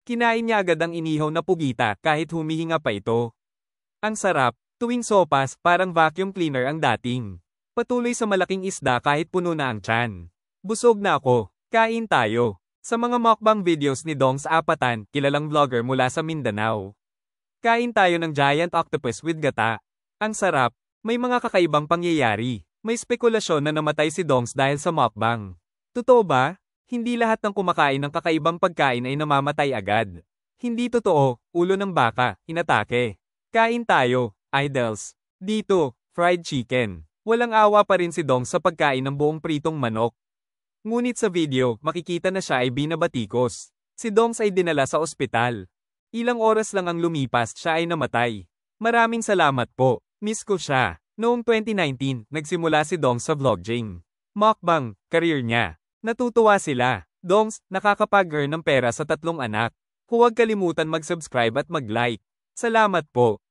Kinain niya agad ang inihaw na pugita kahit humihinga pa ito. Ang sarap, tuwing sopas parang vacuum cleaner ang dating. Patuloy sa malaking isda kahit puno na ang tiyan. Busog na ako, kain tayo. Sa mga mukbang videos ni Dong sa Apatan, kilalang vlogger mula sa Mindanao. Kain tayo ng giant octopus with gata. Ang sarap, may mga kakaibang pangyayari. May spekulasyon na namatay si Dongs dahil sa mukbang. Totoo ba? Hindi lahat ng kumakain ng kakaibang pagkain ay namamatay agad. Hindi totoo, ulo ng baka, inatake. Kain tayo, idols. Dito, fried chicken. Walang awa pa rin si Dongs sa pagkain ng buong pritong manok. Ngunit sa video, makikita na siya ay binabatikos. Si Dongs ay dinala sa ospital. Ilang oras lang ang lumipas, siya ay namatay. Maraming salamat po, miss ko siya. Noong 2019, nagsimula si Dongs sa vlogging. Mukbang, career niya. Natutuwa sila. Dongs, nakakapag-earn ng pera sa 3 anak. Huwag kalimutan mag-subscribe at mag-like. Salamat po.